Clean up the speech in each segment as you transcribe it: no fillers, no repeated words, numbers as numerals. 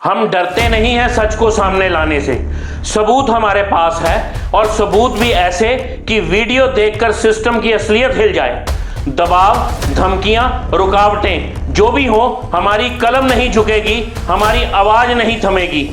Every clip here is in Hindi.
हम डरते नहीं हैं सच को सामने लाने से। सबूत हमारे पास है और सबूत भी ऐसे कि वीडियो देखकर सिस्टम की असलियत हिल जाए। दबाव, धमकियां, रुकावटें जो भी हो, हमारी कलम नहीं झुकेगी, हमारी आवाज नहीं थमेगी।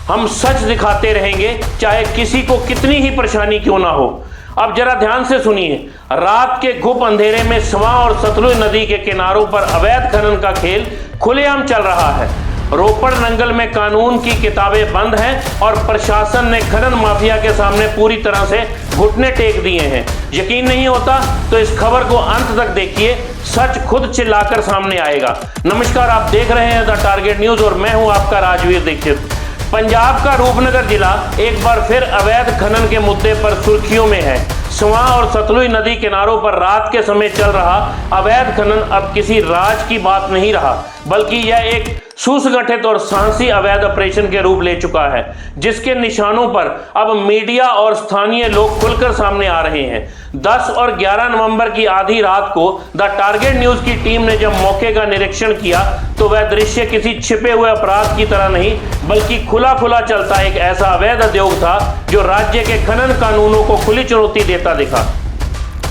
हम सच दिखाते रहेंगे, चाहे किसी को कितनी ही परेशानी क्यों ना हो। अब जरा ध्यान से सुनिए। रात के घुप अंधेरे में स्वां और सतलुज नदी के किनारों पर अवैध खनन का खेल खुलेआम चल रहा है। रोपड़ नंगल में कानून की किताबें बंद हैं और प्रशासन ने खनन माफिया के सामने पूरी तरह से घुटने टेक दिए हैं। यकीन नहीं होता तो इस खबर को अंत तक देखिए, सच खुद चिल्लाकर सामने आएगा। नमस्कार, आप देख रहे हैं द टारगेट न्यूज और मैं हूं आपका राजवीर दीक्षित। पंजाब का रूपनगर जिला एक बार फिर अवैध खनन के मुद्दे पर सुर्खियों में है। स्वां और सतलुज नदी किनारों पर रात के समय चल रहा अवैध खनन अब किसी राज की बात नहीं रहा, बल्कि यह एक सुसंगठित और साहसी अवैध ऑपरेशन के रूप ले चुका है, जिसके निशानों पर अब मीडिया और स्थानीय लोग खुलकर सामने आ रहे हैं। 10 और 11 नवंबर की आधी रात को द टारगेट न्यूज की टीम ने जब मौके का निरीक्षण किया तो वह दृश्य किसी छिपे हुए अपराध की तरह नहीं, बल्कि खुला खुला चलता एक ऐसा अवैध उद्योग था जो राज्य के खनन कानूनों को खुली चुनौती देता दिखा।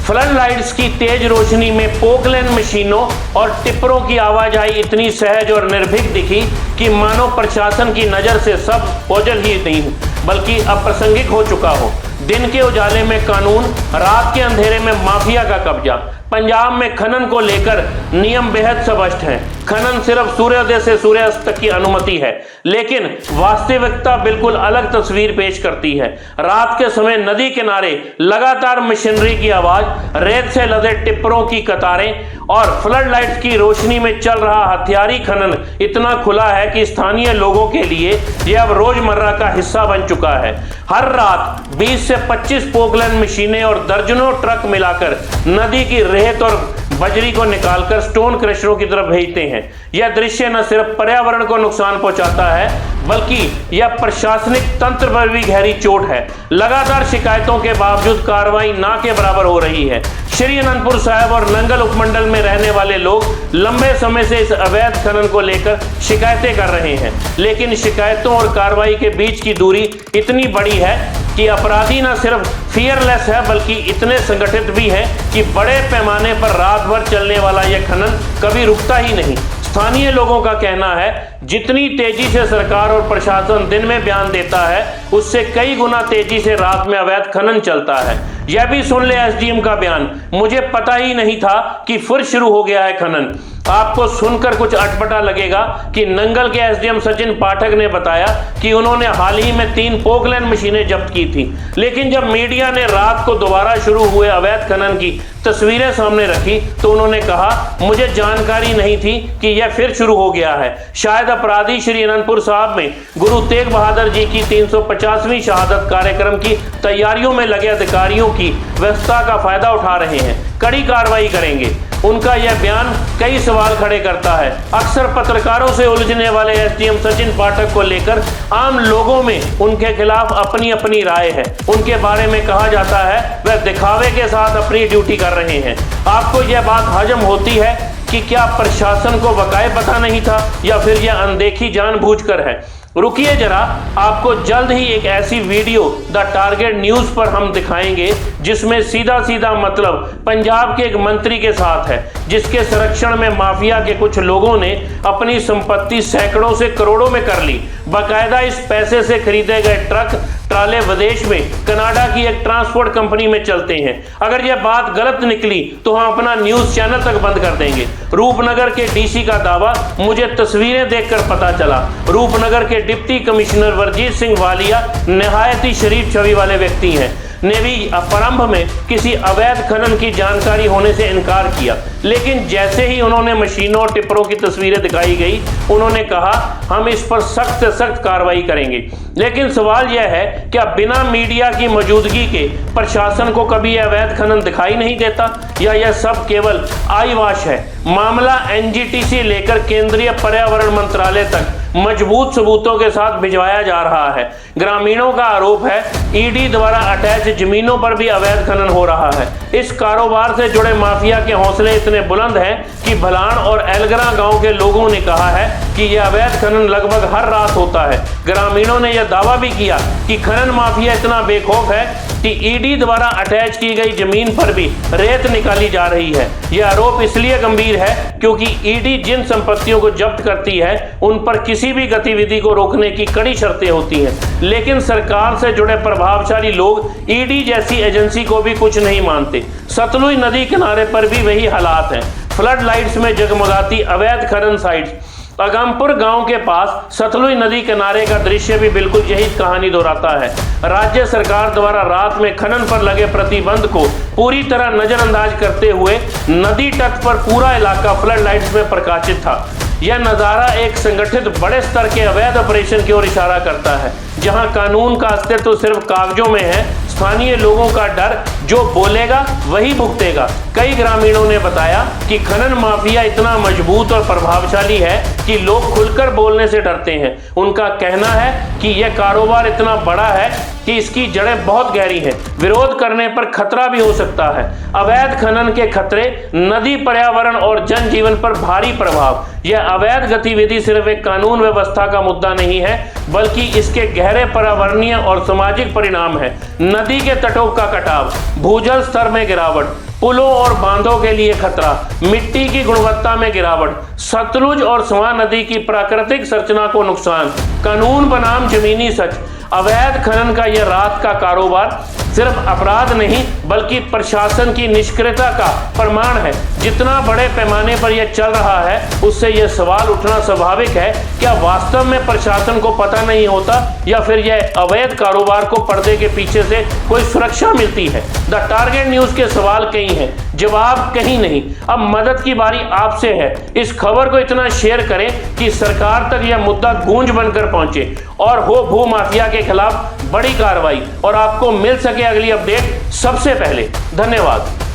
फ्लड लाइट्स की तेज रोशनी में पोकलैंड मशीनों और टिप्परों की आवाजाही इतनी सहज और निर्भीक दिखी कि मानो प्रशासन की नजर से सब ओझल ही नहीं बल्कि अप्रासंगिक हो चुका हो। दिन के उजाले में कानून, रात के अंधेरे में माफिया का कब्जा। पंजाब में खनन को लेकर नियम बेहद स्पष्ट हैं। खनन सिर्फ सूर्योदय से सूर्यास्त तक की अनुमति है, लेकिन वास्तविकता बिल्कुल अलग तस्वीर पेश करती है। रात के समय नदी किनारे लगातार मशीनरी की आवाज, रेत से लदे टिप्परों की कतारें और फ्लड लाइट्स की रोशनी में चल रहा हथियारी खनन इतना खुला है कि स्थानीय लोगों के लिए यह अब रोजमर्रा का हिस्सा बन चुका है। हर रात 20 से 25 पोकलैंड मशीनें और दर्जनों ट्रक मिलाकर नदी की रेत और बजरी को निकालकर स्टोन क्रशरों की तरफ भेजते हैं। यह दृश्य न सिर्फ पर्यावरण को नुकसान पहुंचाता है, बल्कि यह प्रशासनिक तंत्र पर भी गहरी चोट है। लगातार शिकायतों के बावजूद कार्रवाई ना के बराबर हो रही है। श्री अनंतपुर साहिब और नंगल उपमंडल में रहने वाले लोग लंबे समय से इस अवैध खनन को लेकर शिकायतें कर रहे हैं, लेकिन शिकायतों और कार्रवाई के बीच की दूरी इतनी बड़ी है कि अपराधी न सिर्फ फियरलेस है, बल्कि इतने संगठित भी हैं कि बड़े पैमाने पर रात भर चलने वाला यह खनन कभी रुकता ही नहीं। स्थानीय लोगों का कहना है, जितनी तेजी से सरकार और प्रशासन दिन में बयान देता है, उससे कई गुना तेजी से रात में अवैध खनन चलता है। यह भी सुन ले एसडीएम का बयान, मुझे पता ही नहीं था कि फिर शुरू हो गया है खनन। आपको सुनकर कुछ अटपटा लगेगा कि नंगल के एसडीएम सचिन पाठक ने बताया कि उन्होंने हाल ही में 3 पोकलैंड मशीनें जब्त की थी, लेकिन जब मीडिया ने रात को दोबारा शुरू हुए अवैध खनन की तस्वीरें सामने रखी तो उन्होंने कहा, मुझे जानकारी नहीं थी कि यह फिर शुरू हो गया है। शायद अपराधी श्री अनंतपुर साहब में गुरु तेग बहादुर जी की 350वीं शहादत कार्यक्रम की तैयारियों में लगे अधिकारियों की व्यवस्था का फायदा उठा रहे हैं। कड़ी कार्रवाई करेंगे। उनका यह बयान कई सवाल खड़े करता है। अक्सर पत्रकारों से उलझने वाले एसडीएम सचिन पाठक को लेकर आम लोगों में उनके खिलाफ अपनी अपनी राय है। उनके बारे में कहा जाता है वह दिखावे के साथ अपनी ड्यूटी कर रहे हैं। आपको यह बात हजम होती है कि क्या प्रशासन को बकाए पता नहीं था या फिर यह अनदेखी जानबूझकर है? रुकिए जरा, आपको जल्द ही एक ऐसी वीडियो द टारगेट न्यूज पर हम दिखाएंगे जिसमें सीधा सीधा मतलब पंजाब के एक मंत्री के साथ है, जिसके संरक्षण में माफिया के कुछ लोगों ने अपनी संपत्ति सैकड़ों से करोड़ों में कर ली। बाकायदा इस पैसे से खरीदे गए ट्रक ट्राले विदेश में कनाडा की एक ट्रांसपोर्ट कंपनी में चलते हैं। अगर यह बात गलत निकली तो हम अपना न्यूज चैनल तक बंद कर देंगे। रूपनगर के डीसी का दावा, मुझे तस्वीरें देखकर पता चला। रूपनगर के डिप्टी कमिश्नर वर्जीत सिंह वालिया निहायत ही शरीफ छवि वाले व्यक्ति हैं, ने भी प्रारंभ में किसी अवैध खनन की जानकारी होने से इनकार किया, लेकिन जैसे ही उन्होंने मशीनों और टिप्परों की तस्वीरें दिखाई गई, उन्होंने कहा हम इस पर सख्त से सख्त कार्रवाई करेंगे। लेकिन सवाल यह है, क्या बिना मीडिया की मौजूदगी के प्रशासन को कभी यह अवैध खनन दिखाई नहीं देता, या यह सब केवल आई वॉश है? मामला एनजीटी से लेकर केंद्रीय पर्यावरण मंत्रालय तक मजबूत सबूतों के साथ भिजवाया जा रहा है। ग्रामीणों का आरोप है ईडी द्वारा अटैच जमीनों पर भी अवैध खनन हो रहा है। इस कारोबार से जुड़े माफिया के हौसले इतने बुलंद हैं कि भलान और एलगरा गांव के लोगों ने कहा है कि यह अवैध खनन लगभग हर रात होता है। ग्रामीणों ने यह दावा भी किया कि खनन माफिया इतना बेखौफ है कि ईडी द्वारा अटैच की गई जमीन पर भी रेत निकाली जा रही है। यह आरोप इसलिए गंभीर है क्योंकि ईडी जिन संपत्तियों को जब्त करती है उन पर किसी भी गतिविधि को रोकने की कड़ी शर्तें होती हैं, लेकिन सरकार से जुड़े प्रभावशाली लोग ईडी जैसी एजेंसी को भी कुछ नहीं मानते। सतलुज नदी किनारे पर भी वही हालात हैं। फ्लड लाइट्स में जगमगाती अवैध खनन साइट्स। अगमपुर गांव के पास सतलुज नदी किनारे का दृश्य भी बिल्कुल यही कहानी दोहराता है। राज्य सरकार द्वारा रात में खनन पर लगे प्रतिबंध को पूरी तरह नजरअंदाज करते हुए नदी तट पर पूरा इलाका फ्लड लाइट्स में प्रकाशित था। यह नज़ारा एक संगठित बड़े स्तर के अवैध ऑपरेशन की ओर इशारा करता है, जहां कानून का अस्तित्व सिर्फ कागजों में है। स्थानीय लोगों का डर, जो बोलेगा वही भुगतेगा। कई ग्रामीणों ने बताया कि खनन माफिया इतना मजबूत और प्रभावशाली है कि लोग खुलकर बोलने से डरते हैं। उनका कहना है कि यह कारोबार इतना बड़ा है कि इसकी जड़ें बहुत गहरी हैं। विरोध करने पर खतरा भी हो सकता है। अवैध खनन के खतरे, नदी, पर्यावरण और जनजीवन पर भारी प्रभाव। यह अवैध गतिविधि सिर्फ एक कानून व्यवस्था का मुद्दा नहीं है, बल्कि इसके गहरे पर्यावरणीय और सामाजिक परिणाम है। नदी के तटों का कटाव, भूजल स्तर में गिरावट, पुलों और बांधों के लिए खतरा, मिट्टी की गुणवत्ता में गिरावट, सतलुज और स्वां नदी की प्राकृतिक संरचना को नुकसान, कानून बनाम जमीनी सच। अवैध खनन का यह रात का कारोबार सिर्फ अपराध नहीं बल्कि प्रशासन की निष्क्रियता का प्रमाण है। जितना बड़े पैमाने पर यह चल रहा है, उससे यह सवाल उठना स्वाभाविक है, क्या वास्तव में प्रशासन को पता नहीं होता या फिर यह अवैध कारोबार को पर्दे के पीछे से कोई सुरक्षा मिलती है? द टारगेट न्यूज के सवाल कई हैं, जवाब कहीं नहीं। अब मदद की बारी आपसे है। इस खबर को इतना शेयर करें कि सरकार तक यह मुद्दा गूंज बनकर पहुंचे और हो भू माफिया के खिलाफ बड़ी कार्रवाई, और आपको मिल सके अगली अपडेट सबसे पहले। धन्यवाद।